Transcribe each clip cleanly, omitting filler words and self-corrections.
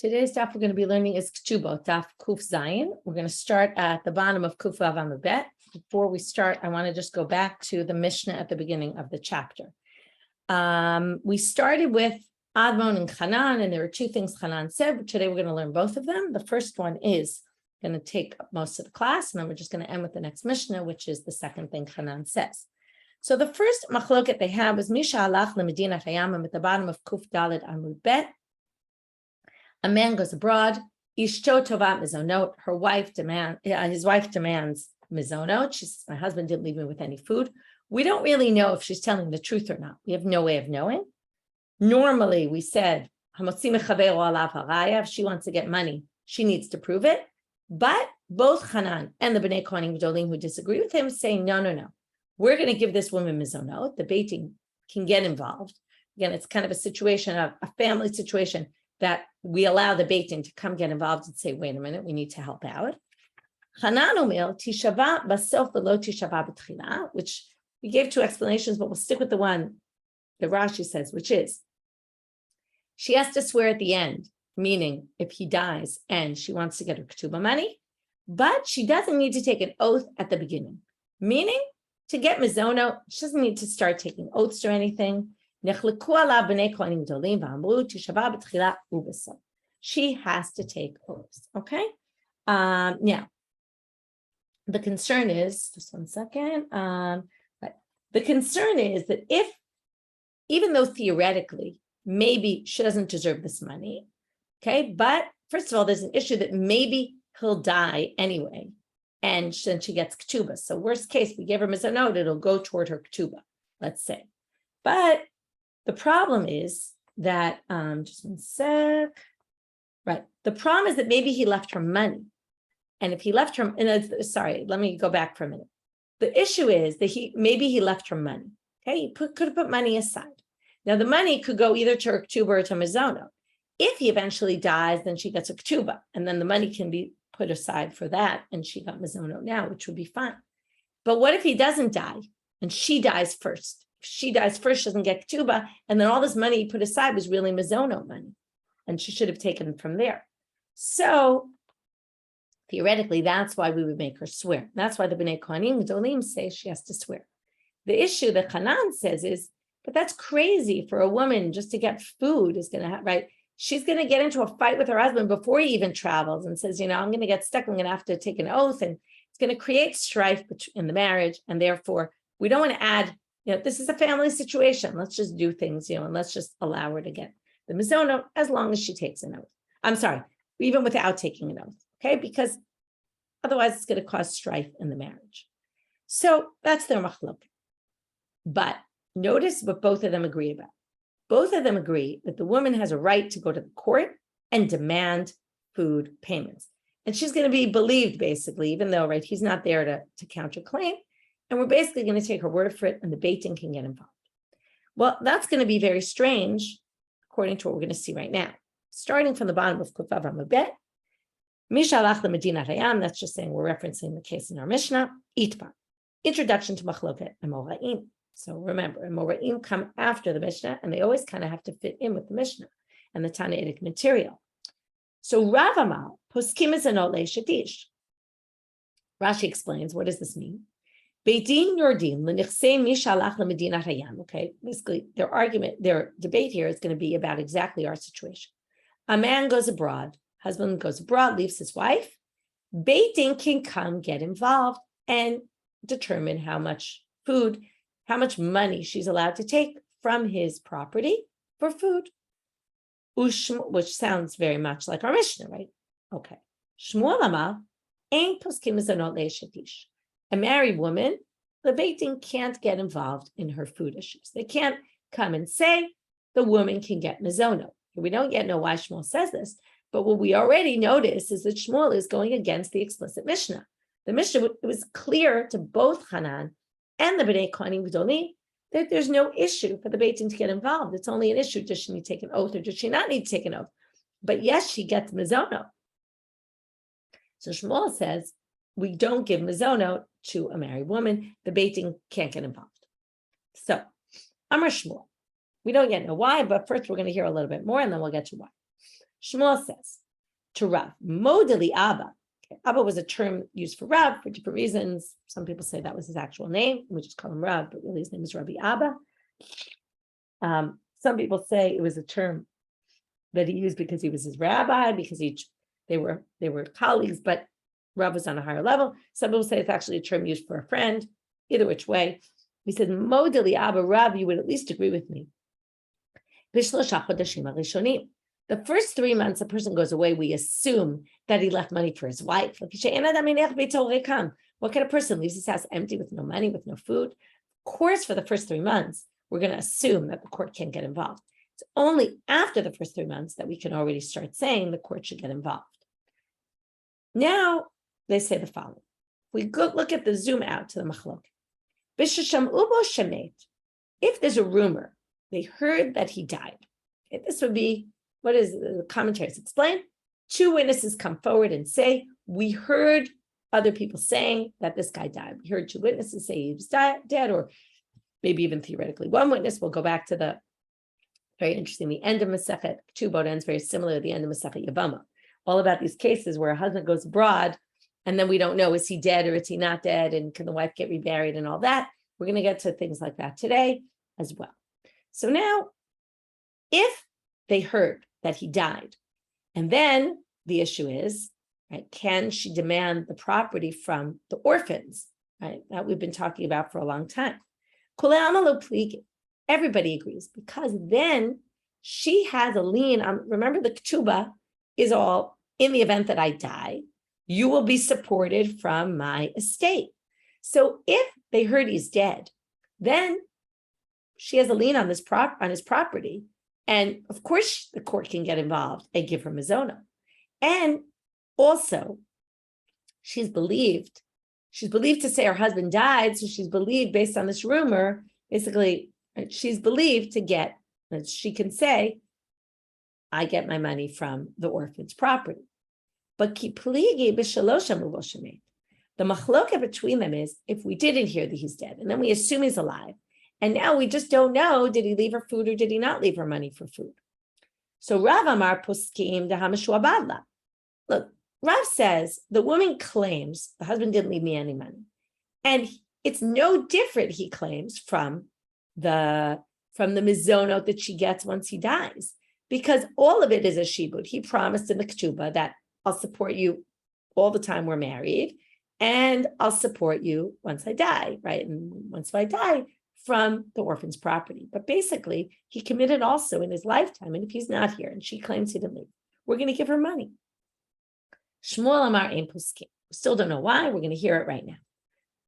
Today's daf we're going to be learning is Ketubot, daf Kuf Zayin. We're going to start at the bottom of Kuf Vav Amud Bet. Before we start, I want to just go back to the Mishna at the beginning of the chapter. We started with Admon and Chanan, and there are two things Chanan said, but today we're going to learn both of them. The first one is going to take up most of the class, and then we're just going to end with the next Mishna, which is the second thing Chanan says. So the first machloket they have is Misha alach lemedinat hayamim at the bottom of Kuf Daled Amud Bet. A man goes abroad. Ishto tovat mizonot. His wife demands mizonot. She says, "My husband didn't leave me with any food." We don't really know if she's telling the truth or not. We have no way of knowing. Normally, we said, if she wants to get money, she needs to prove it. But both Chanan and the Bnei Kohanim gedolim who disagree with him say, no. We're going to give this woman mizonot. The beiting can get involved. Again, it's kind of a situation, a family situation, that we allow the beiting to come get involved and say, wait a minute, we need to help out. Chanan omer tishava basof v'lo tishava b'tchila, which we gave two explanations, but we'll stick with the one that Rashi says, which is, she has to swear at the end, meaning if he dies and she wants to get her ketubah money, but she doesn't need to take an oath at the beginning, meaning to get mizono, she doesn't need to start taking oaths or anything. She has to take oaths, okay? Now, the concern is, just one second, the concern is that even though theoretically, maybe she doesn't deserve this money, okay? But first of all, there's an issue that maybe he'll die anyway, and then she gets ketubah. So worst case, we give her mizonot, it'll go toward her ketubah, let's say. But the problem is that, just one sec, right? The problem is that maybe he left her money. And if he left her, sorry, let me go back for a minute. The issue is that maybe he left her money, okay? He could have put money aside. Now the money could go either to her ketubah or to mizonot. If he eventually dies, then she gets a ketubah, and then the money can be put aside for that, and she got mizonot now, which would be fine. But what if he doesn't die, and she dies first? She dies first, she doesn't get ketubah, and then all this money he put aside was really mizonot money, and she should have taken it from there. So theoretically, that's why we would make her swear. That's why the Bnei Kohanim gedolim say she has to swear. The issue that Chanan says is, but that's crazy for a woman just to get food is going to have, right? She's going to get into a fight with her husband before he even travels and says, I'm going to get stuck, I'm going to have to take an oath, and it's going to create strife in the marriage, and therefore we don't want to add, this is a family situation. Let's just do things, and let's just allow her to get the mizonot as long as she takes an oath. I'm sorry, even without taking an oath, okay? Because otherwise it's going to cause strife in the marriage. So that's their machlok. But notice what both of them agree about. Both of them agree that the woman has a right to go to the court and demand food payments. And she's going to be believed, basically, even though, right, he's not there to counterclaim. And we're basically going to take her word for it, and the beiting can get involved. Well, that's going to be very strange, according to what we're going to see right now. Starting from the bottom of Kuf Vav Amud Bet, Misha alach lemedinat hayam, that's just saying we're referencing the case in our Mishna, Itba. Introduction to machloket and moraim. So remember, moraim come after the Mishnah, and they always kind of have to fit in with the Mishnah and the Tanaitic material. So Rav Amal, poskim mizonot leishadish. Rashi explains, what does this mean? Beitin yordim lenichsei misha alach lemedinat hayam. Okay, basically their debate here is going to be about exactly our situation. A man goes abroad, husband goes abroad, leaves his wife. Beitin can come get involved and determine how much food, how much money she's allowed to take from his property for food, which sounds very much like our Mishnah, right? Okay. Shmuel Amar, ein poskim mizonot leishadish. A married woman, the beiting can't get involved in her food issues. They can't come and say the woman can get mizonot. We don't yet know why Shmuel says this, but what we already notice is that Shmuel is going against the explicit Mishnah. The Mishnah, it was clear to both Chanan and the Bnei Kohanim gedolim that there's no issue for the beiting to get involved. It's only an issue, does she need to take an oath or does she not need to take an oath? But yes, she gets mizonot. So Shmuel says, we don't give mizonot to a married woman. The beiting can't get involved. So, Amar Shmuel. We don't yet know why, but first we're going to hear a little bit more and then we'll get to why. Shmuel says to Rav, Modeli Abba. Okay, Abba was a term used for Rav for different reasons. Some people say that was his actual name. We just call him Rav, but really his name is Rabbi Abba. Some people say it was a term that he used because he was his rabbi, because they were colleagues, but Rav was on a higher level. Some people say it's actually a term used for a friend. Either which way, he said, Modeli Abba Rav, you would at least agree with me. The first 3 months a person goes away, we assume that he left money for his wife. What kind of person leaves his house empty with no money, with no food? Of course, for the first 3 months, we're going to assume that the court can't get involved. It's only after the first 3 months that we can already start saying the court should get involved. Now, they say the following. We go look at the zoom out to the machlok. If there's a rumor, they heard that he died. Okay, this would be, what is the commentaries explain? 2 witnesses come forward and say, we heard other people saying that this guy died. We heard 2 witnesses say he was dead, or maybe even theoretically 1 witness. We'll go back to the, very interesting, the end of Masechet Ketubot ends very similar to the end of Masechet Yavama. All about these cases where a husband goes abroad and then we don't know, is he dead or is he not dead? And can the wife get reburied and all that? We're going to get to things like that today as well. So now, if they heard that he died, and then the issue is, right, can she demand the property from the orphans, right, that we've been talking about for a long time? Everybody agrees, because then she has a lien on, remember the ketubah is all, in the event that I die, you will be supported from my estate. So if they heard he's dead, then she has a lien on his property. And of course, the court can get involved and give her mizona. And also, she's believed to say her husband died. So she's believed, based on this rumor, basically, she's believed to get, she can say, I get my money from the orphan's property. But the machloka between them is, if we didn't hear that he's dead, and then we assume he's alive, and now we just don't know, did he leave her food or did he not leave her money for food? So Rav Amar Poskim Dahamashua Badla. Look, Rav says the woman claims the husband didn't leave me any money. And it's no different, he claims, from the mizonot that she gets once he dies. Because all of it is a shibud. He promised in the ketubah that I'll support you all the time we're married, and I'll support you once I die, right? And once I die, from the orphan's property. But basically, he committed also in his lifetime, and if he's not here and she claims he didn't leave, we're going to give her money. Shmuel Amar Ein Poskim. Still don't know why. We're going to hear it right now.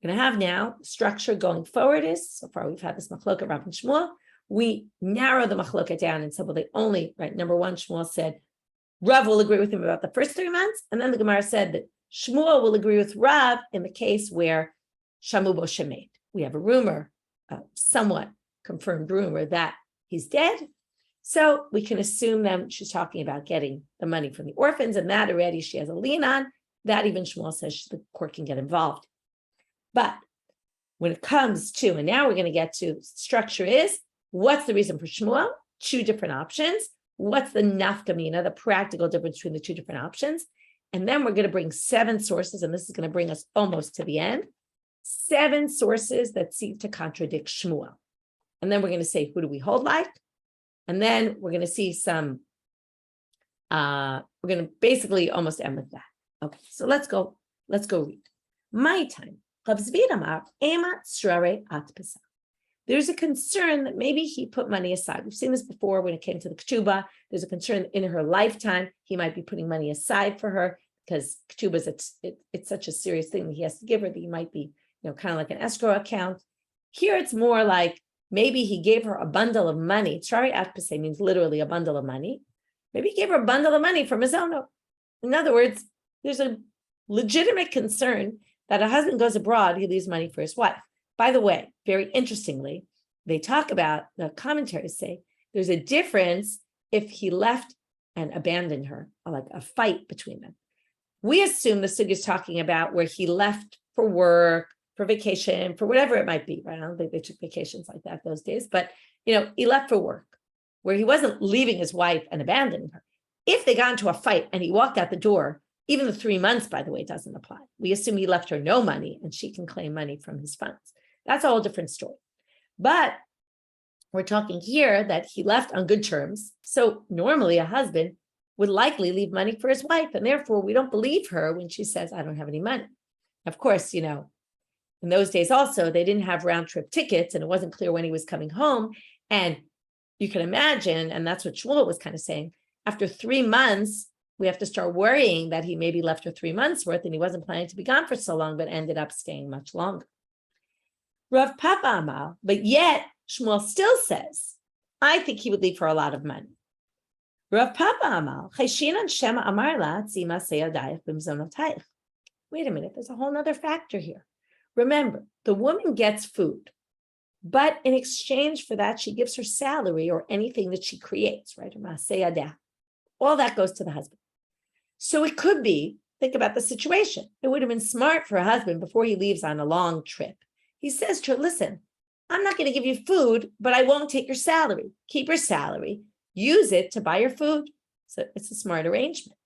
We're going to have now structure going forward is, so far we've had this machloka Rav and Shmuel. We narrow the machloka down and said, well, they only, right, number one, Shmuel said, Rav will agree with him about the first 3 months, and then the Gemara said that Shmuel will agree with Rav in the case where Shamu bo shemet. We have a rumor, a somewhat confirmed rumor that he's dead. So we can assume that she's talking about getting the money from the orphans, and that already she has a lien on. That even Shmuel says the court can get involved. But when it comes to, and now we're going to get to structure is, what's the reason for Shmuel? 2 different options. What's the nafkamina, the practical difference between the 2 different options? And then we're going to bring 7 sources, and this is going to bring us almost to the end. 7 sources that seem to contradict Shmuel. And then we're going to say, who do we hold like? And then we're going to see some, we're going to basically almost end with that. Okay, so let's go read. My time. There's a concern that maybe he put money aside. We've seen this before when it came to the ketubah. There's a concern that in her lifetime, he might be putting money aside for her because ketubah it's such a serious thing that he has to give her that he might be, kind of like an escrow account. Here it's more like maybe he gave her a bundle of money. Tzrari atpase means literally a bundle of money. Maybe he gave her a bundle of money from his own. In other words, there's a legitimate concern that a husband goes abroad, he leaves money for his wife. By the way, very interestingly, they talk about, the commentaries say, there's a difference if he left and abandoned her, or like a fight between them. We assume the sugya is talking about where he left for work, for vacation, for whatever it might be, right? I don't think they took vacations like that those days, but he left for work, where he wasn't leaving his wife and abandoning her. If they got into a fight and he walked out the door, even the 3 months, by the way, doesn't apply. We assume he left her no money and she can claim money from his funds. That's a whole different story. But we're talking here that he left on good terms. So normally a husband would likely leave money for his wife. And therefore, we don't believe her when she says, I don't have any money. Of course, in those days also, they didn't have round trip tickets and it wasn't clear when he was coming home. And you can imagine, and that's what Shmuel was kind of saying, after 3 months, we have to start worrying that he maybe left her 3 months worth and he wasn't planning to be gone for so long, but ended up staying much longer. Rav Papa Amal, but yet Shmuel still says, I think he would leave her a lot of money. Rav Papa Amal, Cheshinan Shema Amarla, Tzima Seyadayach Bimzonotayach. Wait a minute, there's a whole other factor here. Remember, the woman gets food, but in exchange for that, she gives her salary or anything that she creates, right? All that goes to the husband. So it could be, think about the situation. It would have been smart for a husband before he leaves on a long trip. He says to her, listen, I'm not going to give you food, but I won't take your salary. Keep your salary, use it to buy your food. So it's a smart arrangement.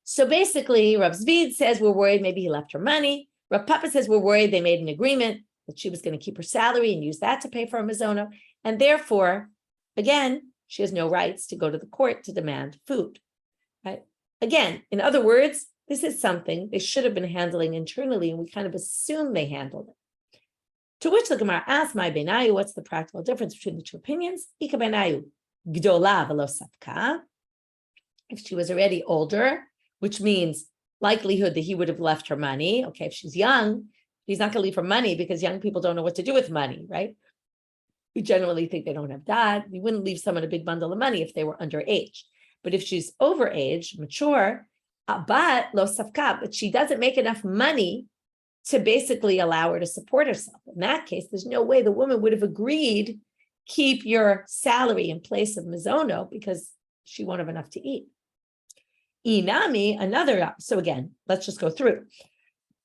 So basically, Rav Zvid says we're worried maybe he left her money. Rav Papa says we're worried they made an agreement that she was going to keep her salary and use that to pay for a mazono. And therefore, again, she has no rights to go to the court to demand food. Right? Again, in other words, this is something they should have been handling internally, and we kind of assume they handled it. To which the Gemara asks, "My benayu, what's the practical difference between the two opinions? Ika benayu, gedola velo sapka." If she was already older, which means likelihood that he would have left her money. Okay, if she's young, he's not going to leave her money because young people don't know what to do with money, right? We generally think they don't have dad. We wouldn't leave someone a big bundle of money if they were underage. But if she's overage, mature, but lo safka, but she doesn't make enough money to basically allow her to support herself. In that case, there's no way the woman would have agreed, keep your salary in place of mizono because she won't have enough to eat. Inami, another, so again, let's just go through.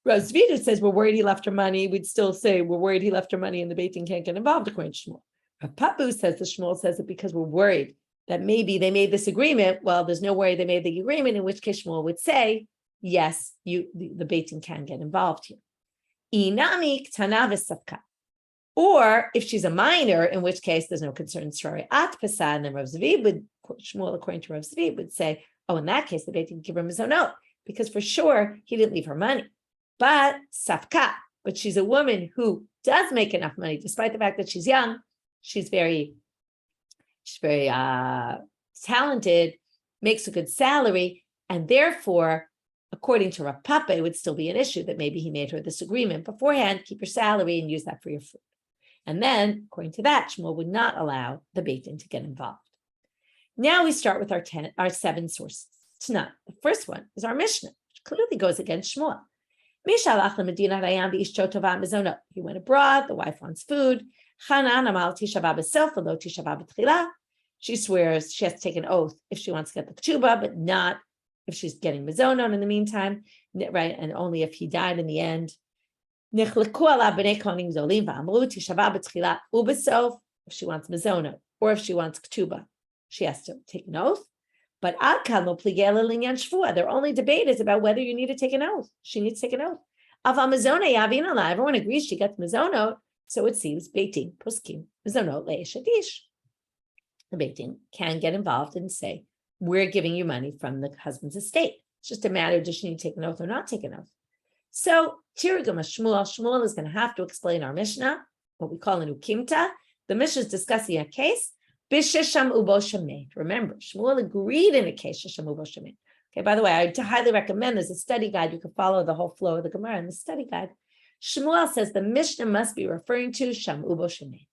Rav Zvid says we're worried he left her money. We'd still say we're worried he left her money and the Beit Din can't get involved according to Shmuel. Rav Papu says the Shmuel says it because we're worried that maybe they made this agreement. Well, there's no way they made the agreement, in which case Shmuel would say, yes, the Beit Din can get involved here. Inami ktana v'safka. Or if she's a minor, in which case there's no concern, sorry, at pasa, and then Rav Zvid would, Shmuel according to Rav Zvid would say, oh, in that case, the Beit Din give her mizonot, because for sure he didn't leave her money. But safka, but she's a woman who does make enough money, despite the fact that she's young. She's very talented, makes a good salary, and therefore, according to Rav Papa, it would still be an issue that maybe he made her this agreement beforehand, keep your salary and use that for your food. And then, according to that, Shmuel would not allow the Beit Din to get involved. Now we start with our 7 sources. Tana. The first one is our Mishna, which clearly goes against Shmuel. He went abroad, the wife wants food. She swears she has to take an oath if she wants to get the ketubah, but not if she's getting mizonon in the meantime, right? And only if he died in the end. If she wants mizonon or if she wants ketubah, she has to take an oath. But their only debate is about whether you need to take an oath. She needs to take an oath. Everyone agrees she gets mizono, so it seems Beit Din poskim mizono le'eshadish. The Beit Din can get involved and say, we're giving you money from the husband's estate. It's just a matter, does she need to take an oath or not take an oath? So, Tirigama Shmuel is going to have to explain our Mishnah, what we call an ukimta. The Mishnah is discussing a case. Bishesham ubo shemed. Remember, Shmuel agreed in a case. Shesham ubo shemed. Okay. By the way, I highly recommend there's a study guide. You can follow the whole flow of the Gemara in the study guide. Shmuel says the Mishnah must be referring to sham ubo shemed.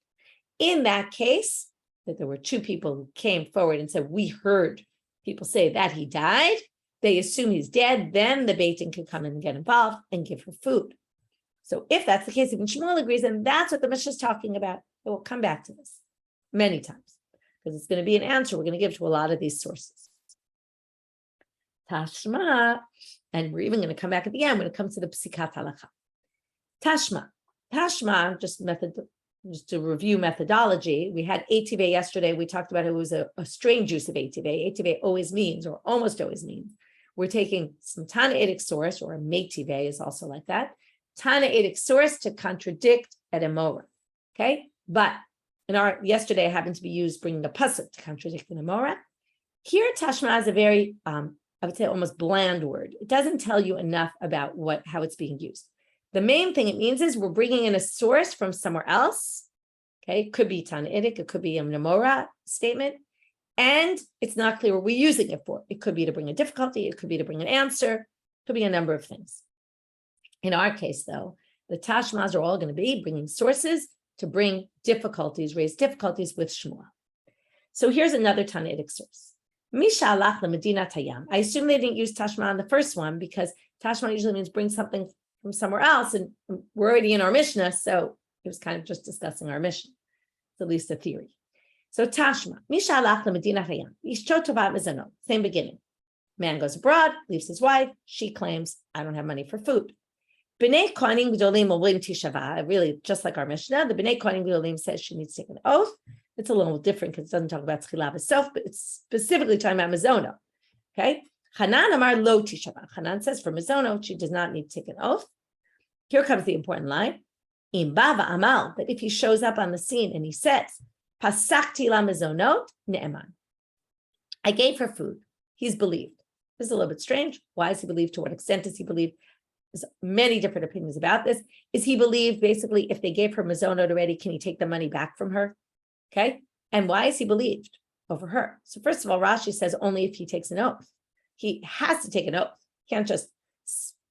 In that case, that there were 2 people who came forward and said, we heard people say that he died. They assume he's dead. Then the Beit Din can come in and get involved and give her food. So if that's the case, even Shmuel agrees, and that's what the Mishnah is talking about. And we'll come back to this many times, because it's going to be an answer we're going to give to a lot of these sources. Tashma, and we're even going to come back at the end when it comes to the Psikat Halakha. Tashma, just just to review methodology, we had etive yesterday. We talked about it was a strange use of etive. Etive always means, or almost always means, we're taking some Tanaitic source, or a metive is also like that, Tanaitic source to contradict an Amora. Okay, but in our yesterday, I happened to be used bringing the pasuk to contradict an Amora. Here, tashma is a very, I would say, almost bland word. It doesn't tell you enough about how it's being used. The main thing it means is we're bringing in a source from somewhere else. Okay, it could be Tanaitic, it could be a Amora statement, and it's not clear what we're using it for. It could be to bring a difficulty, it could be to bring an answer, it could be a number of things. In our case, though, the tashmas are all going to be bringing sources to bring difficulties, raise difficulties with Shmuel. So here's another Tanaitic source. Misha alach lemedinat hayam. I assume they didn't use tashma on the first one because tashma usually means bring something from somewhere else, and we're already in our Mishna, so it was kind of just discussing our Mishna. It's at least a theory. So tashma, Misha alach lemedinat hayam. Ishto tovat mezonot. Same beginning. Man goes abroad, leaves his wife. She claims, I don't have money for food. B'nei kohanim gedolim olim tishava. Really, just like our Mishnah, the b'nei kohanim gedolim says she needs to take an oath. It's a little different because it doesn't talk about tchilah itself, but it's specifically talking about mezonot. Okay, Chanan amar lo tishava. Chanan says for mezonot she does not need to take an oath. Here comes the important line: Im bava amal. That if he shows up on the scene and he says, "Pasakti la mezonot ne'eman," I gave her food. He's believed. This is a little bit strange. Why is he believed? To what extent is he believed? There's many different opinions about this. Is he believed basically if they gave her mezonot already, can he take the money back from her? Okay. And why is he believed over her? So first of all, Rashi says only if he takes an oath. He has to take an oath. He can't just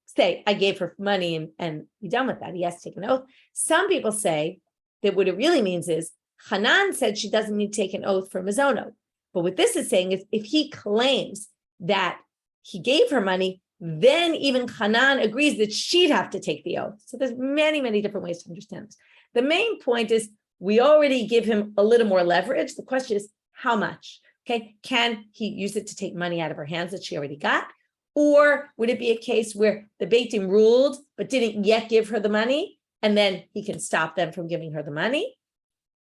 say, I gave her money and be done with that. He has to take an oath. Some people say that what it really means is Chanan said she doesn't need to take an oath for mezonot. But what this is saying is if he claims that he gave her money, then even Chanan agrees that she'd have to take the oath. So there's many, many different ways to understand this. The main point is we already give him a little more leverage. The question is how much? Okay, can he use it to take money out of her hands that she already got? Or would it be a case where the Beit Din ruled but didn't yet give her the money, and then he can stop them from giving her the money?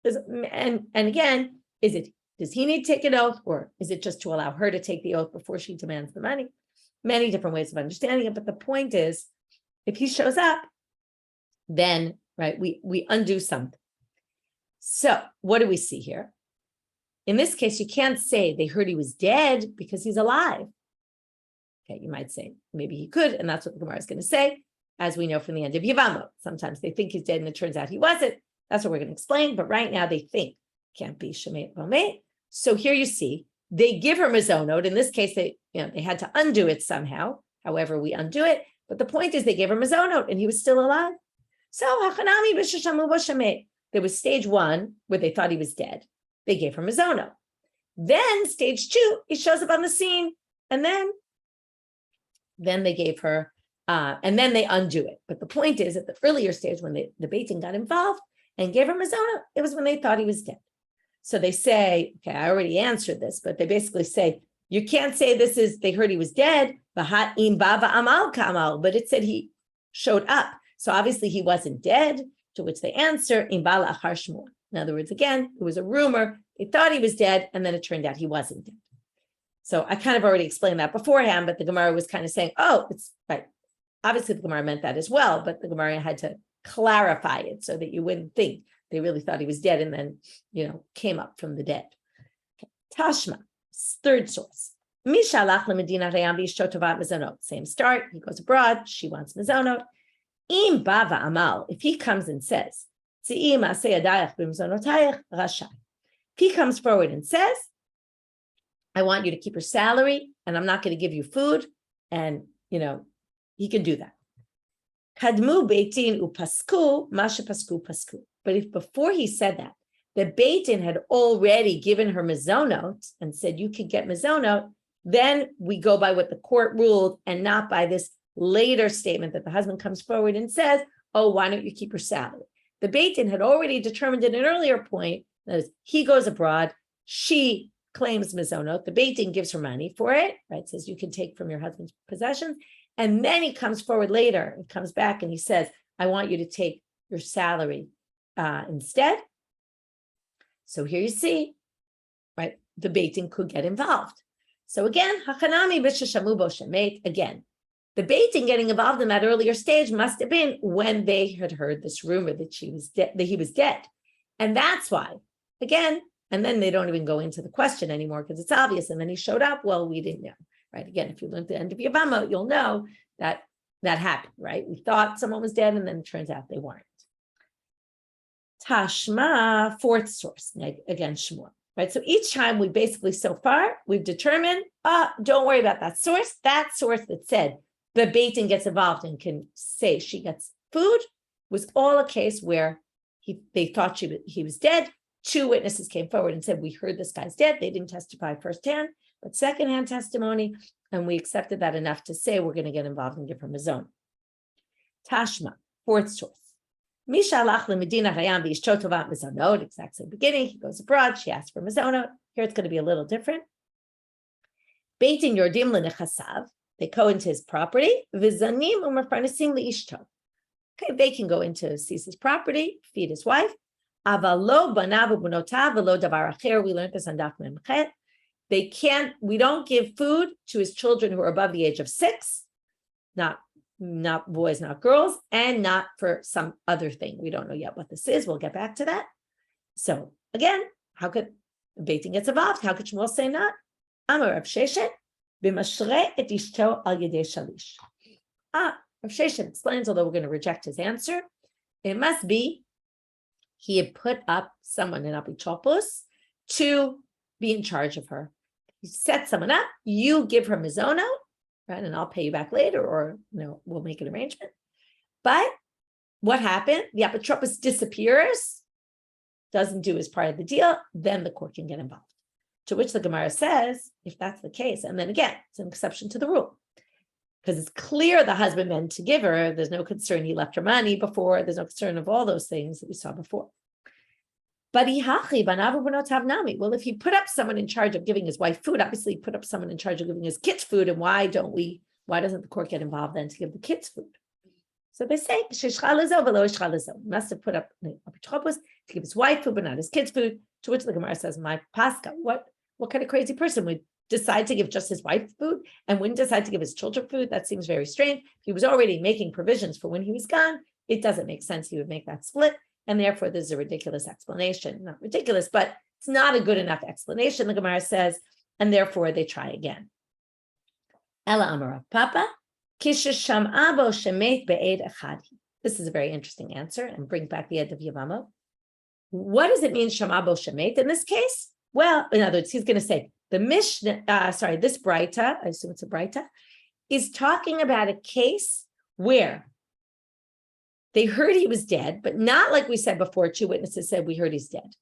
And again, does he need to take an oath, or is it just to allow her to take the oath before she demands the money? Many different ways of understanding it, but the point is, if he shows up, then right, we undo something. So what do we see here? In this case, you can't say they heard he was dead because he's alive. Okay, you might say maybe he could, and that's what the Gemara is going to say, as we know from the end of Yevamot. Sometimes they think he's dead, and it turns out he wasn't. That's what we're going to explain. But right now, they think can't be Shemet Bomet. So here you see they give her mezonot. In this case, they had to undo it somehow. However, we undo it. But the point is, they gave her mezonot, and he was still alive. So hachanami b'sheshamu b'shemet. There was stage one where they thought he was dead. They gave her mezonot. Then stage two, he shows up on the scene, and then they gave her, and then they undo it. But the point is, at the earlier stage, when the Beit Din got involved and gave her mezonot, it was when they thought he was dead. So they say, okay, I already answered this, but they basically say, you can't say this is, they heard he was dead, but it said he showed up. So obviously he wasn't dead, to which they answer, in other words, again, it was a rumor. They thought he was dead, and then it turned out he wasn't dead. So I kind of already explained that beforehand, but the Gemara was kind of saying, oh, it's right. Obviously the Gemara meant that as well, but the Gemara had to clarify it so that you wouldn't think they really thought he was dead and then, came up from the dead. Okay. Tashma, third source. Same start. He goes abroad. She wants mezonot. Im bava amal. If he comes and says, if he comes forward and says, I want you to keep your salary and I'm not going to give you food, and he can do that. Kadmu beitin upasku masha pasku pasku. But if before he said that, the Beit Din had already given her mezonot and said you could get mezonot, then we go by what the court ruled and not by this later statement that the husband comes forward and says, oh, why don't you keep your salary? The Beit Din had already determined at an earlier point that he goes abroad, she claims mezonot, the Beit Din gives her money for it, right? Says you can take from your husband's possessions. And then he comes forward later and comes back and he says, I want you to take your salary instead. So here you see, right, the Beit Din could get involved. So again, again, the Beit Din getting involved in that earlier stage must have been when they had heard this rumor that he was dead. And that's why, again, and then they don't even go into the question anymore because it's obvious. And then he showed up. Well, we didn't know, right? Again, if you learn the end of Yavama, you'll know that happened, right? We thought someone was dead and then it turns out they weren't. Tashma, fourth source, again, Shmuel. Right, so each time we basically, so far, we've determined, don't worry about that source that said the Beit Din gets involved and can say she gets food was all a case where they thought he was dead. 2 witnesses came forward and said, we heard this guy's dead. They didn't testify firsthand, but secondhand testimony, and we accepted that enough to say we're going to get involved and give her mizona. Tashma, fourth source. Exact same beginning. He goes abroad. She asks for mizonot. Here it's going to be a little different. Beit Din yordim lenechasav. They go into his property. Vizanim u'mefarnesim leishto. Okay, they can go into his property, feed his wife. Avalo banav u'bunotav velo davar acher. We learned this on Daf Yomi. They can't. We don't give food to his children who are above the age of 6. Not boys, not girls, and not for some other thing. We don't know yet what this is. We'll get back to that. So again, how could Beit Din gets involved? How could Shmuel say not? Amar Rav Sheshet b'mashre et ishto al yedei shalish. Rav Sheshet explains, although we're going to reject his answer, it must be he had put up someone in Apitropos to be in charge of her. He set someone up. You give her mizonot. Right, and I'll pay you back later, or we'll make an arrangement. But what happened? The apotropos disappears, doesn't do his part of the deal, then the court can get involved. To which the Gemara says, if that's the case, and then again, it's an exception to the rule. Because it's clear the husband meant to give her, there's no concern he left her money before, there's no concern of all those things that we saw before. But well, if he put up someone in charge of giving his wife food, obviously he put up someone in charge of giving his kids food, and why doesn't the court get involved then to give the kids food? So they say, he must have put up an apotropos to give his wife food, but not his kids food, to which the Gemara says, my Pascha, what kind of crazy person would decide to give just his wife food and wouldn't decide to give his children food? That seems very strange. He was already making provisions for when he was gone. It doesn't make sense he would make that split. And therefore, there's a ridiculous explanation. Not ridiculous, but it's not a good enough explanation, the Gemara says, and therefore they try again. Ela Amarav Papa, Kishasham Abo Shemet Be'ed Echad. This is a very interesting answer, and bring back the end of Yavama. What does it mean, Shamabo Shemet, in this case? Well, in other words, he's going to say, the Mishna, this Braita, I assume it's a Braita, is talking about a case where they heard he was dead, but not like we said before, 2 witnesses said, we heard he's dead.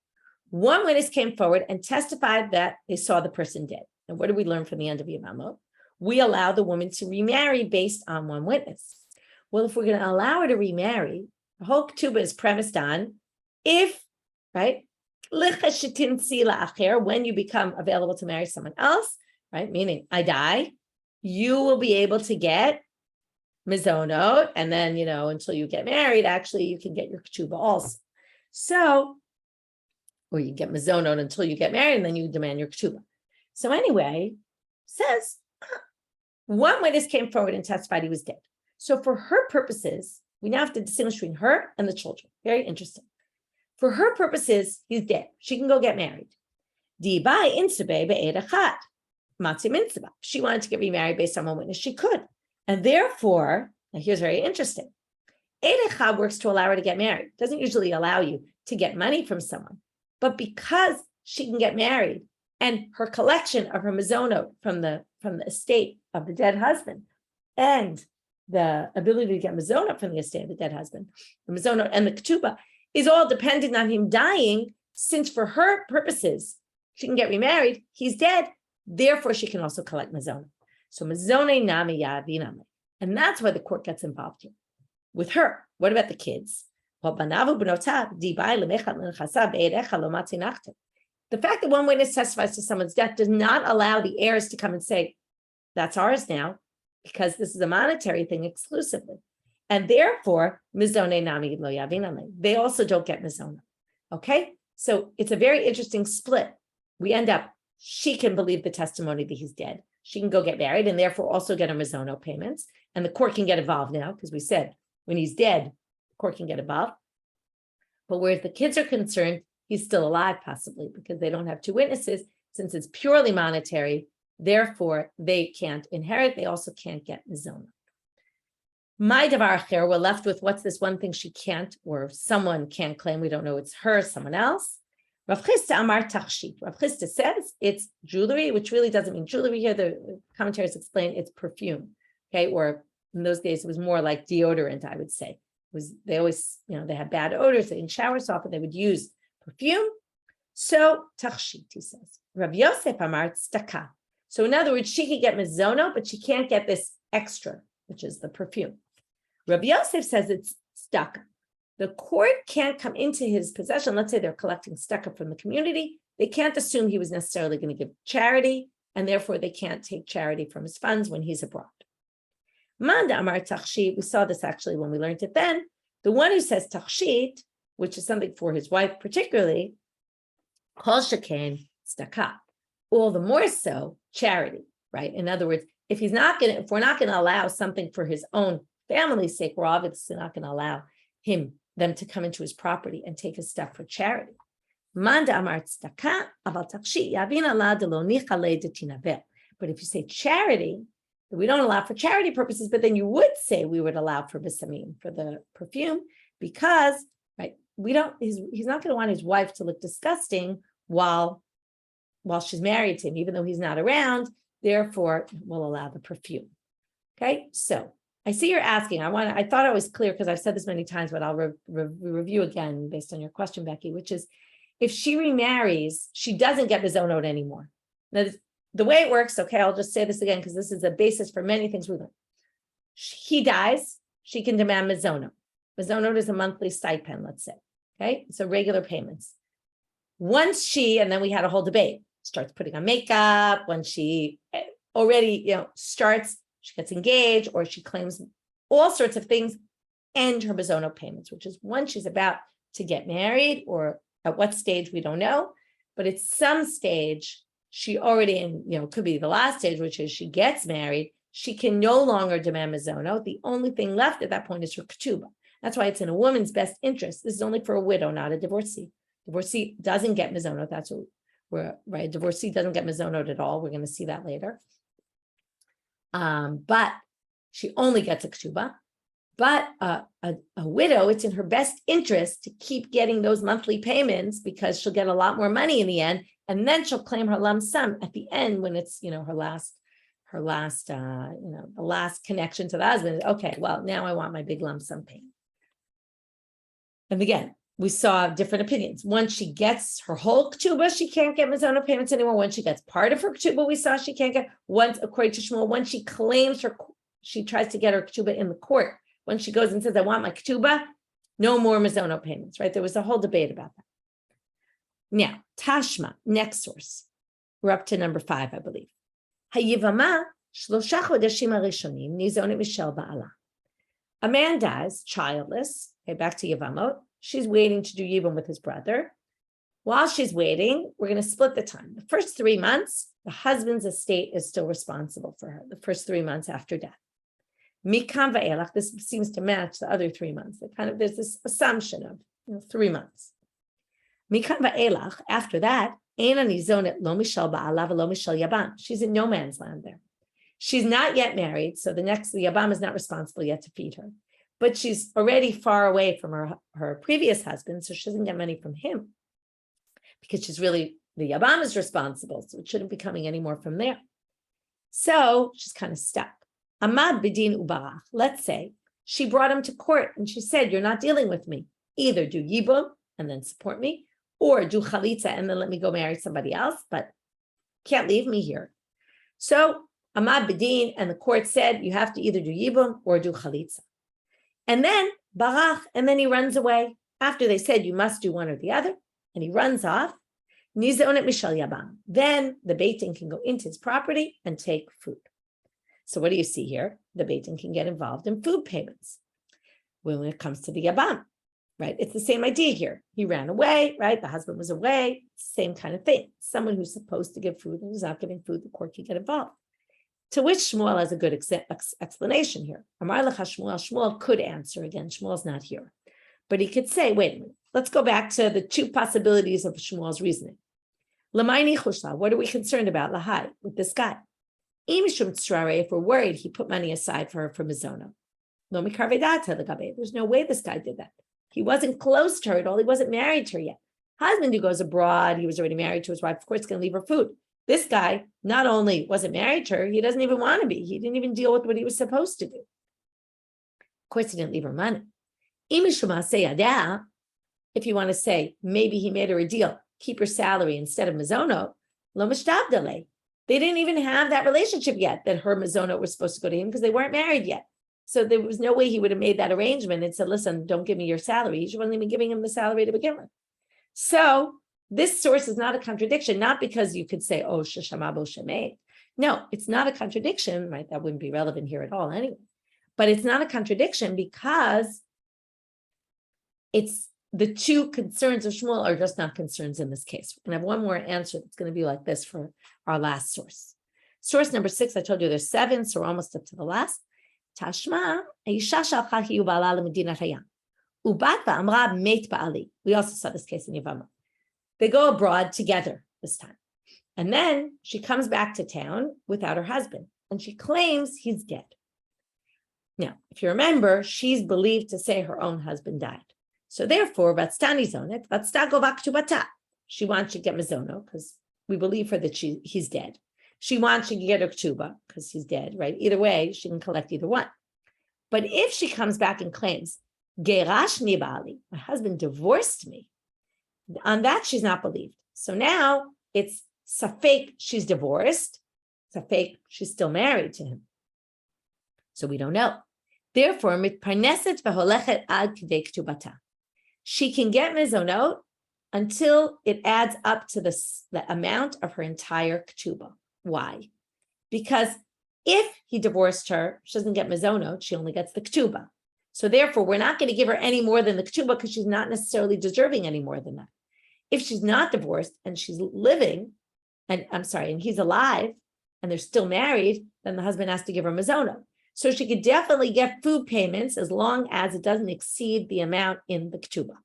1 witness came forward and testified that they saw the person dead. And what do we learn from the end of Yavamot? We allow the woman to remarry based on 1 witness. Well, if we're going to allow her to remarry, the whole ketubah is premised on if, right, when you become available to marry someone else, right, meaning I die, you will be able to get mizonot, and then, until you get married, actually, you can get your ketubah also. So, or you get mizonot until you get married, and then you demand your ketubah. So anyway, says, 1 witness came forward and testified he was dead. So for her purposes, we now have to distinguish between her and the children. Very interesting. For her purposes, he's dead. She can go get married. She wanted to get remarried based on 1 witness. She could. And therefore, now here's very interesting. Eid Echad works to allow her to get married. It doesn't usually allow you to get money from someone. But because she can get married and her collection of her mizonot from the estate of the dead husband and the ability to get mizonot from the estate of the dead husband, the mizonot and the ketubah is all dependent on him dying, since for her purposes, she can get remarried, he's dead, therefore she can also collect mizonot. So mizone nami yaviname. And that's why the court gets involved here. With her, what about the kids? The fact that 1 witness testifies to someone's death does not allow the heirs to come and say, that's ours now, because this is a monetary thing exclusively. And therefore, mizone nami lo yavinale. They also don't get mizona. Okay? So it's a very interesting split. We end up, she can believe the testimony that he's dead. She can go get married and therefore also get her mizono payments. And the court can get involved now, because we said when he's dead, the court can get involved. But where the kids are concerned, he's still alive, possibly, because they don't have two witnesses. Since it's purely monetary, therefore they can't inherit. They also can't get mizona. My davar acher, we're left with what's this one thing she can't, or someone can't claim. We don't know it's her, someone else. Rav Chisda Amar Tachshit. Rav Chisda says it's jewelry, which really doesn't mean jewelry here. The commentaries explain it's perfume. Okay, or in those days it was more like deodorant, I would say. They always, they had bad odors, they didn't shower so often, they would use perfume. So Tachshit, he says. Rav Yosef Amar Tzedakah. So in other words, she could get mizono, but she can't get this extra, which is the perfume. Rav Yosef says it's tzedakah. The court can't come into his possession. Let's say they're collecting tzedakah from the community. They can't assume he was necessarily going to give charity, and therefore they can't take charity from his funds when he's abroad. Manda Amar Tachshit, we saw this actually when we learned it then. The one who says Tachshit, which is something for his wife particularly, Kol Shekain tzedakah. All the more so, charity, right? In other words, if we're not going to allow something for his own family's sake, we're obviously not going to allow them to come into his property and take his stuff for charity. Manda Amar tzedakah, aval Tachshit yavin ala delo nichale detinaveh. But if you say charity, we don't allow for charity purposes, but then you would say we would allow for bisamim, for the perfume, because right, he's not going to want his wife to look disgusting while she's married to him, even though he's not around. Therefore, we'll allow the perfume. Okay, so I see you're asking. I thought I was clear because I've said this many times, but I'll review again based on your question, Becky, which is if she remarries, she doesn't get mizonot anymore. Now, the way it works, okay, I'll just say this again because this is the basis for many things we learn. He dies, she can demand mizonot. Mizonot is a monthly stipend, let's say. Okay, so regular payments. Once and then we had a whole debate, starts putting on makeup, when she already, starts, she gets engaged, or she claims all sorts of things, and her mizonot payments, which is when she's about to get married, or at what stage, we don't know, but at some stage, she already, could be the last stage, which is she gets married, she can no longer demand mizonot. The only thing left at that point is her ketubah. That's why it's in a woman's best interest. This is only for a widow, not a divorcee. Divorcee doesn't get mizonot. That's what we're right. Divorcee doesn't get mizonot at all. We're going to see that later. But she only gets a ketubah. But a widow, it's in her best interest to keep getting those monthly payments because she'll get a lot more money in the end, and then she'll claim her lump sum at the end when it's her last the last connection to the husband. Okay, well now I want my big lump sum payment. And again, we saw different opinions. Once she gets her whole ketubah, she can't get mizonot payments anymore. Once she gets part of her ketubah, we saw she can't get. Once, according to Shmuel, once she claims she tries to get her ketubah in the court. When she goes and says, I want my ketubah, no more mizonot payments, right? There was a whole debate about that. Now, Tashma, next source. We're up to number 5, I believe. Hayivama, shlosha chodeshim harishonim, nizonet Michelle ba'ala. A man dies, childless. Okay, back to Yevamot. She's waiting to do Yibum with his brother. While she's waiting, we're going to split the time. The first 3 months, the husband's estate is still responsible for her, the first 3 months after death. Mikan va'elach, this seems to match the other 3 months. There's this assumption of 3 months. Mikan va'elach, after that, Eina nizonet lo Michelle ba'ala v'lo Michelle Yabam. She's in no man's land there. She's not yet married, so the Yabam is not responsible yet to feed her. But she's already far away from her previous husband, so she doesn't get money from him because the Yabam is responsible, so it shouldn't be coming any more from there. So she's kind of stuck. Amad bidin ubarach. Let's say she brought him to court and she said, you're not dealing with me. Either do yibum and then support me, or do chalitza and then let me go marry somebody else, but can't leave me here. So Amad bidin, and the court said, you have to either do yibum or do chalitza. And then barach, and then he runs away. After they said you must do one or the other, and he runs off. Nizonet Michelle Yabam. Then the Beit Din can go into his property and take food. So what do you see here? The Beit Din can get involved in food payments. when it comes to the Yabam, right? It's the same idea here. He ran away, right? The husband was away, same kind of thing. Someone who's supposed to give food and who's not giving food, the court can get involved. To which Shmuel has a good explanation here. Amar lecha Shmuel, Shmuel could answer again. Shmuel's not here. But he could say, wait a minute, let's go back to the two possibilities of Shmuel's reasoning. L'mayni chushla, what are we concerned about, lahai, with this guy? If we're worried, he put money aside for her for mizono. There's no way this guy did that. He wasn't close to her at all. He wasn't married to her yet. Husband who goes abroad, he was already married to his wife, of course, going to leave her food. This guy not only wasn't married to her, he doesn't even want to be. He didn't even deal with what he was supposed to do. Of course, he didn't leave her money. If you want to say, maybe he made her a deal, keep her salary instead of mizono, lo mishtabdale. They didn't even have that relationship yet that her mizono was supposed to go to him because they weren't married yet. So there was no way he would have made that arrangement and said, listen, don't give me your salary. She wasn't even giving him the salary to begin with. So this source is not a contradiction, not because you could say, oh, sheshamabo shemei. No, it's not a contradiction, right? That wouldn't be relevant here at all anyway. But it's not a contradiction because it's the two concerns of Shmuel are just not concerns in this case. We're going to have one more answer that's going to be like this for our last source. Source number 6, I told you there's 7, so we're almost up to the last. Tashma, we also saw this case in Yavama. They go abroad together this time. And then she comes back to town without her husband, and she claims he's dead. Now, if you remember, she's believed to say her own husband died. So therefore, she wants to get mizono because we believe her that he's dead. She wants to get her ketubah because he's dead, right? Either way, she can collect either one. But if she comes back and claims, gerashni bali, my husband divorced me, on that she's not believed. So now it's safek she's divorced, safek she's still married to him. So we don't know. Therefore, mitparneset v'holechet ad kidei ketubata. She can get mizonot until it adds up to the amount of her entire ketubah. Why? Because if he divorced her, she doesn't get mizonot, she only gets the ketubah. So therefore, we're not going to give her any more than the ketubah because she's not necessarily deserving any more than that. If she's not divorced and she's living, and he's alive, and they're still married, then the husband has to give her mizonot. So she could definitely get food payments as long as it doesn't exceed the amount in the ketubah.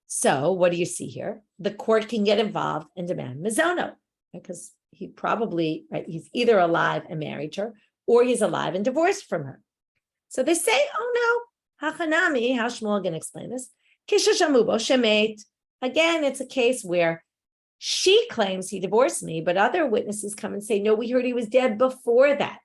So what do you see here? The court can get involved and demand mizonot because he probably, right, he's either alive and married to her or he's alive and divorced from her. So they say, oh no, hachanami, how Shmuel going to explain this? Kishashamubo shemet. Again, it's a case where she claims he divorced me, but other witnesses come and say, no, we heard he was dead before that.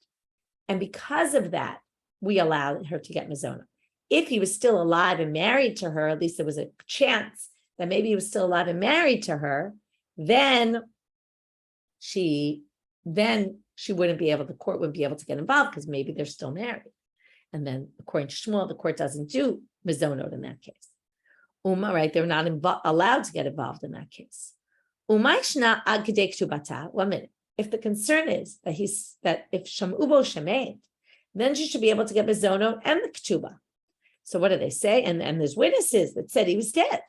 And because of that, we allowed her to get mizonot. If he was still alive and married to her, at least there was a chance that maybe he was still alive and married to her, then she wouldn't be able, the court wouldn't be able to get involved because maybe they're still married. And then according to Shmuel, the court doesn't do mizonot in that case. Right? They're not allowed to get involved in that case. Mishna ad kedei ketubata. 1 minute. If the concern is that if shamubo shemed, then she should be able to get mizonot and the ketubah. So what do they say? And there's witnesses that said he was dead.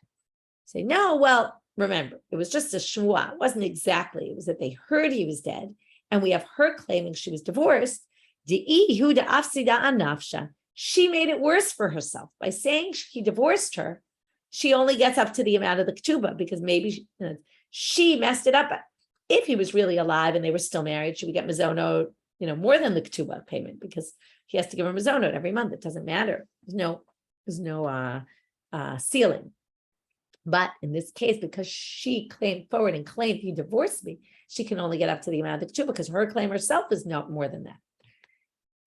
Say, no, well, remember, it was just a shmuah. It wasn't exactly. It was that they heard he was dead, and we have her claiming she was divorced. She made it worse for herself by saying he divorced her. She only gets up to the amount of the ketubah because maybe she messed it up. If he was really alive and they were still married, she would get mizonot, more than the ketubah payment because he has to give her mizonot every month. It doesn't matter. There's no ceiling. But in this case, because she came forward and claimed he divorced me, she can only get up to the amount of the ketubah because her claim herself is not more than that.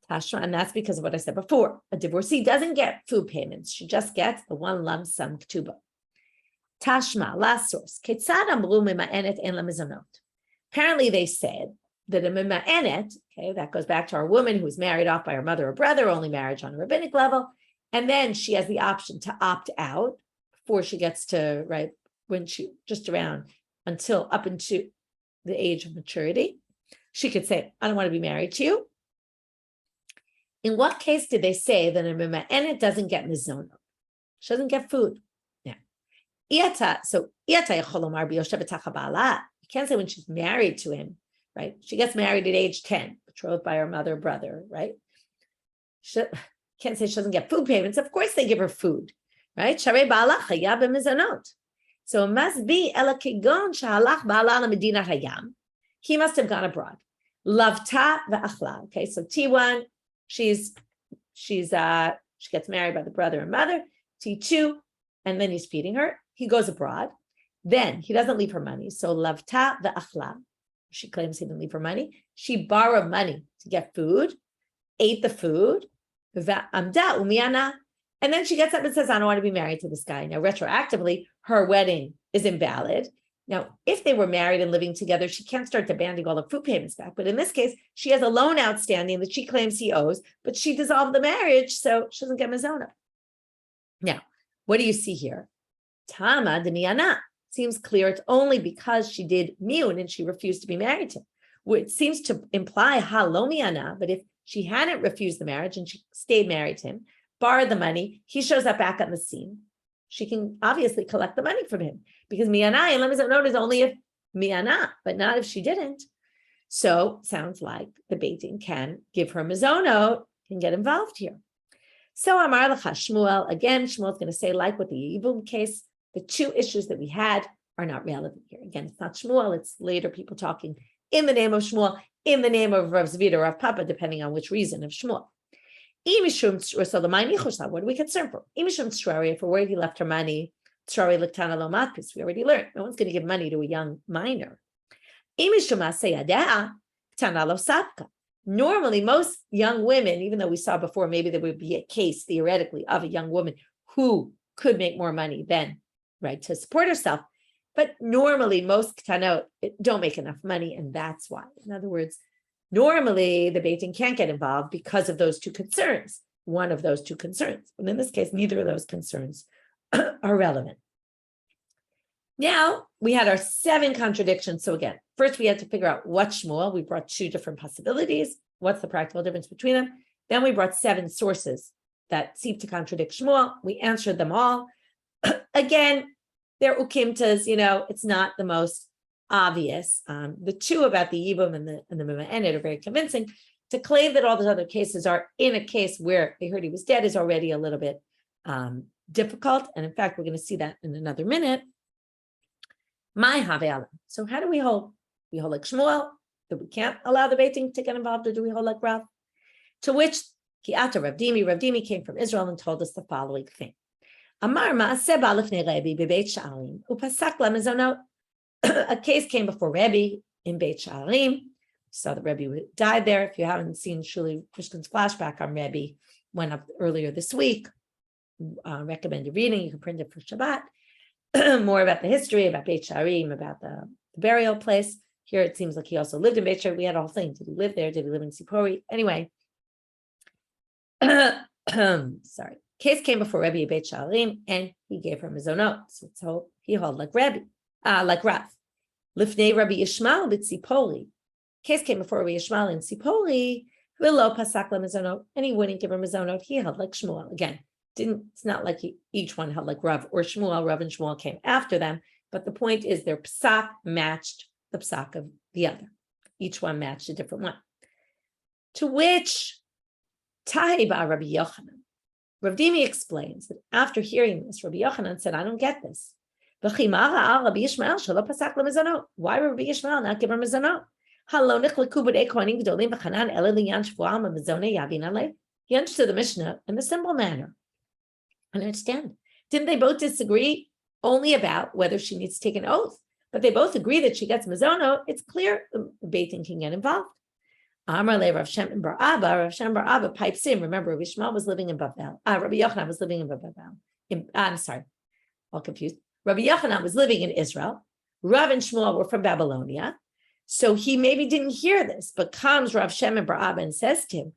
Tashma, and that's because of what I said before. A divorcee doesn't get food payments. She just gets the one lump sum ketubah. Tashma, last source. Ketzad amru mima'enet en la mizonot. Apparently they said that a mima'enet, okay, that goes back to our woman who was married off by her mother or brother, only marriage on a rabbinic level, and then she has the option to opt out before she gets to, right, when she, just around until up into the age of maturity. She could say, I don't want to be married to you. In what case did they say that a Mima'enet doesn't get mizonot? She doesn't get food. Yeah. You can't say when she's married to him, right? She gets married at age 10, betrothed by her mother or brother, right? She can't say she doesn't get food payments. Of course they give her food, right? So it must be he must have gone abroad. Lavta ve'achla. Okay, so T1, she gets married by the brother and mother. T2, and then he's feeding her. He goes abroad. Then he doesn't leave her money. So lavta ve'achla. She claims he didn't leave her money. She borrowed money to get food, ate the food, ve'amda umiana. And then she gets up and says, I don't want to be married to this guy. Now, retroactively, her wedding is invalid. Now, if they were married and living together, she can't start demanding all the food payments back. But in this case, she has a loan outstanding that she claims he owes, but she dissolved the marriage, so she doesn't get mizona. Now, what do you see here? Tama de miyana. Seems clear it's only because she did miyun and she refused to be married to him. Which seems to imply halo miyana, but if she hadn't refused the marriage and she stayed married to him, borrowed the money, he shows up back on the scene. She can obviously collect the money from him because miyana and lemizonot is only if miyana, but not if she didn't. So sounds like the Beit Din can give her mizonot, can get involved here. So Amar Lecha Shmuel, again, Shmuel's going to say, like with the Yibum case, the two issues that we had are not relevant here. Again, it's not Shmuel, it's later people talking in the name of Shmuel, in the name of Rav Zvid or Rav Papa, depending on which reason of Shmuel. So the money, what are we concerned for? If we're worried he left her money, we already learned. No one's going to give money to a young minor. Normally, most young women, even though we saw before, maybe there would be a case theoretically of a young woman who could make more money than, right, to support herself. But normally, most ketanot don't make enough money, and that's why. In other words, normally the Beit Din can't get involved because of those two concerns, one of those two concerns. But in this case, neither of those concerns are relevant. Now, we had our 7 contradictions. So again, first we had to figure out what Shmuel. We brought 2 different possibilities. What's the practical difference between them? Then we brought 7 sources that seem to contradict Shmuel. We answered them all. Again, they're ukimtas, it's not the most obvious. The 2 about the Yibum and the Mima'enet are very convincing. To claim that all those other cases are in a case where they heard he was dead is already a little bit difficult. And in fact, we're going to see that in another minute. My Have'ala. So how do we hold? We hold like Shmuel, that we can't allow the Beit Din to get involved, or do we hold like Rav? To which Ki'ata Rav Dimi came from Israel and told us the following thing. Amar ma'aseh ba'alifnei Rebbe b'Beit Sha'arim upasak lemizonot. A case came before Rebbe in Beit Sha'arim. So the Rebbe died there. If you haven't seen Shuli Christian's flashback on Rebbe, went up earlier this week. Recommended reading. You can print it for Shabbat. More about the history, about Beit Sha'arim, about the burial place. Here it seems like he also lived in Beit Sha'arim. We had a whole thing. Did he live there? Did he live in Sipori? Anyway, sorry. Case came before Rebbe in Beit Sha'arim, and he gave her mizonot. So he held like Rebbe, like Rav. Lifnei Rabbi Yishmael b'Tzipori. Case came before Rabbi Yishmael in Tzipori. V'lo pasak lemizonot, and he wouldn't give her mizonot. He held like Shmuel again. It's not like each one held like Rav or Shmuel. Rav and Shmuel came after them, but the point is their psak matched the psak of the other. Each one matched a different one. To which Tahiba Rabbi Yochanan. Rav Dimi explains that after hearing this, Rabbi Yochanan said, I don't get this. Why would Rabbi Yishmael not give her mizonot? He understood the Mishna in a simple manner. I understand. Didn't they both disagree only about whether she needs to take an oath? But they both agree that she gets mizonot. It's clear the Beit Din can get involved. Amar le Rav Shem bar Abba. Rav Shem bar Abba pipes in. Remember, Rabbi Yishmael was living in Babel. Rabbi Yochanan was living in Babel. I'm sorry, all confused. Rabbi Yochanan was living in Israel. Rav and Shmuel were from Babylonia. So he maybe didn't hear this, but comes Rav Shem bar Abba and says to him,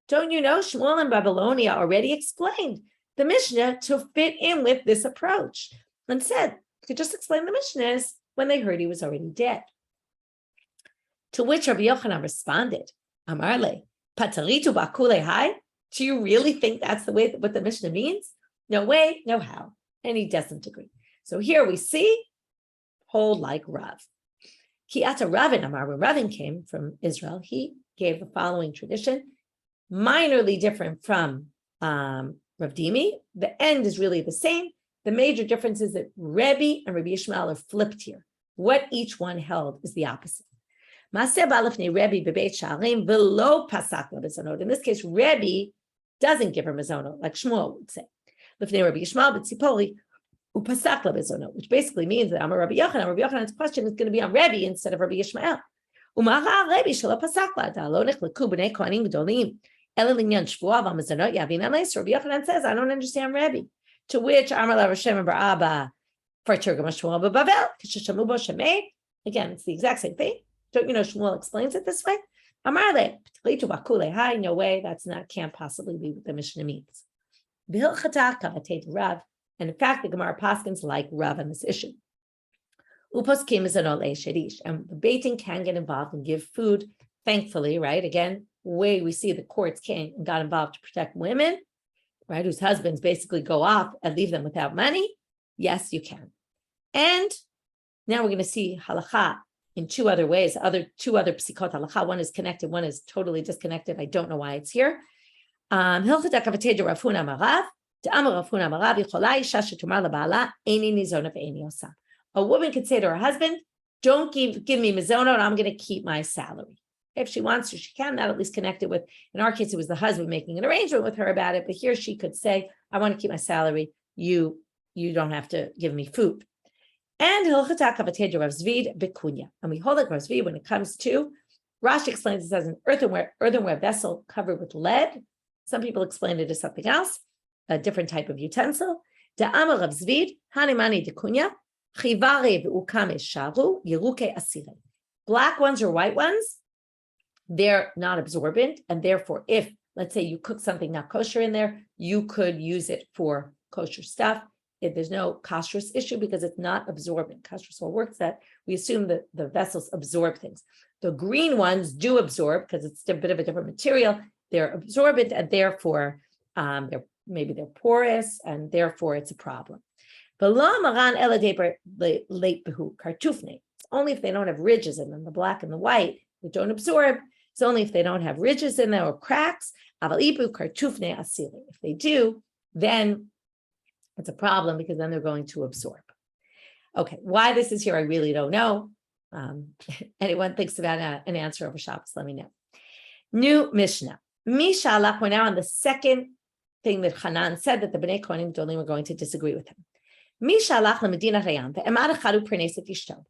don't you know Shmuel in Babylonia already explained the Mishnah to fit in with this approach and said, you could just explain the Mishnahs when they heard he was already dead. To which Rabbi Yochanan responded, Amarle, Pataritu bakule hai? Do you really think that's the way what the Mishnah means? No way, no how. And he doesn't agree. So here we see, hold like Rav. Kiata Ravin Amar, when Ravin came from Israel, he gave the following tradition, minorly different from Rav Dimi. The end is really the same. The major difference is that Rebbe and Rabbi Shmuel are flipped here. What each one held is the opposite. In this case, Rebbe doesn't give her mezonot, like Shmuel would say. Which basically means that I'm a Rabbi Yochanan. Rabbi Yochanan's question is going to be on Rebbe instead of Rabbi Yishmael. Rabbi Yochanan says, I don't understand Rebbe. To which Amar Rav Shem Bar Abba for Turgam Shmuel Bavel, again, it's the exact same thing. Don't you know Shmuel explains it this way? Amarle, hi, no way, can't possibly be what the Mishnah means. Rav, and in fact, the Gemara paskins like Rav on this issue. And the baiting can get involved and give food, thankfully, right? Again, way we see the courts came and got involved to protect women, right, whose husbands basically go off and leave them without money. Yes, you can. And now we're going to see halakha in two other ways, two other psikot halakha. One is connected, one is totally disconnected. I don't know why it's here. A woman could say to her husband, don't give me mizonot, I'm going to keep my salary. If she wants to, she can. Not at least connected with, in our case, it was the husband making an arrangement with her about it. But here she could say, I want to keep my salary. You don't have to give me food. And we hold like Rav Zvid when it comes to, Rashi explains this as an earthenware vessel covered with lead. Some people explain it as something else, a different type of utensil. Black ones or white ones, they're not absorbent, and therefore, if, let's say, you cook something not kosher in there, you could use it for kosher stuff. If there's no kashrus issue because it's not absorbent. Kashrus all works that we assume that the vessels absorb things. The green ones do absorb because it's a bit of a different material. They're absorbent, and therefore, they're porous, and therefore it's a problem. It's only if they don't have ridges in them, the black and the white, that don't absorb. It's only if they don't have ridges in them or cracks. If they do, then it's a problem because then they're going to absorb. Okay, why this is here, I really don't know. Anyone thinks about an answer over Shabbos, let me know. New Mishnah. Mishalach, we're now on the second thing that Chanan said that the Bnei Kohanim gedolim were going to disagree with him. Mishalach lemedina rayam ve'emar echadu perneset ishto.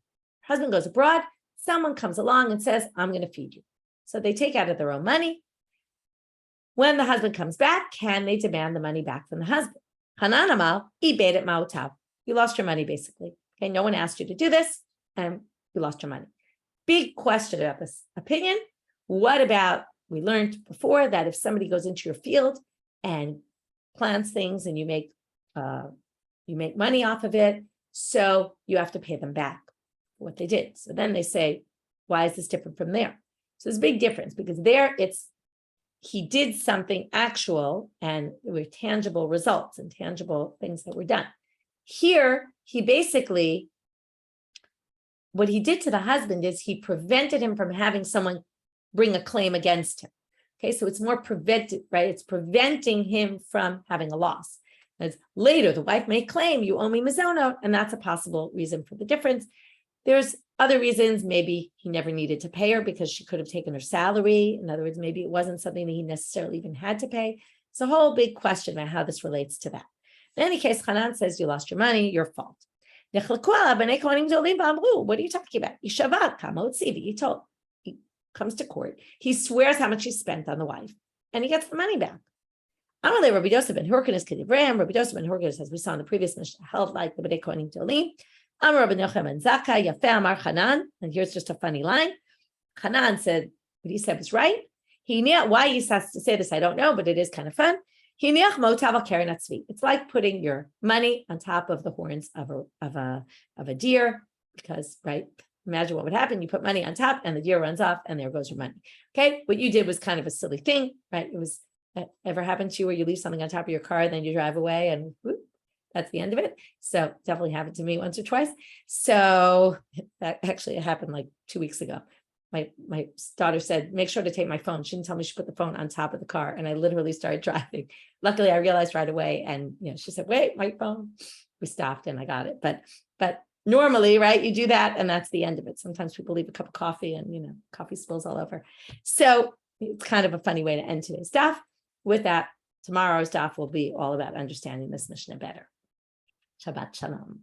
Husband goes abroad, someone comes along and says, I'm going to feed you. So they take out of their own money. When the husband comes back, can they demand the money back from the husband? Chanan amal, ibed et ma'otav. You lost your money, basically. Okay, no one asked you to do this, and you lost your money. Big question about this opinion. What about, we learned before that if somebody goes into your field and plants things and you make money off of it, so you have to pay them back for what they did. So then they say, why is this different from there? So there's a big difference because there he did something actual and there were tangible results and tangible things that were done. Here, he basically, what he did to the husband is he prevented him from having someone bring a claim against him. Okay, so it's more prevented, right? It's preventing him from having a loss. As later, the wife may claim, you owe me mizonot, and that's a possible reason for the difference. There's other reasons. Maybe he never needed to pay her because she could have taken her salary. In other words, maybe it wasn't something that he necessarily even had to pay. It's a whole big question about how this relates to that. In any case, Chanan says, you lost your money, your fault. What are you talking about? He comes to court. He swears how much he spent on the wife, and he gets the money back. Rabbi Yosef ben Hurkanus Kedivram. Rabbi Yosef ben Hurkanus, as we saw in the previous Mishnah, held like the Bnei Kohanim gedolim. Rabbi Yochanan ben Zakkai, Yafeh Amar Chanan, and here's just a funny line. Chanan said what he said was right. Why he has to say this, I don't know, but it is kind of fun. It's like putting your money on top of the horns of a deer, because right, imagine what would happen. You put money on top and the deer runs off and there goes your money. Okay. What you did was kind of a silly thing, right? It was ever happened to you where you leave something on top of your car, then you drive away and whoop, that's the end of it. So definitely happened to me once or twice. So that actually happened like 2 weeks ago. My daughter said, make sure to take my phone. She didn't tell me she put the phone on top of the car. And I literally started driving. Luckily, I realized right away. And she said, wait, my phone. We stopped and I got it. But normally, right, you do that and that's the end of it. Sometimes people leave a cup of coffee and, coffee spills all over. So it's kind of a funny way to end today's daf. With that, tomorrow's daf will be all about understanding this Mishnah better. Shabbat Shalom.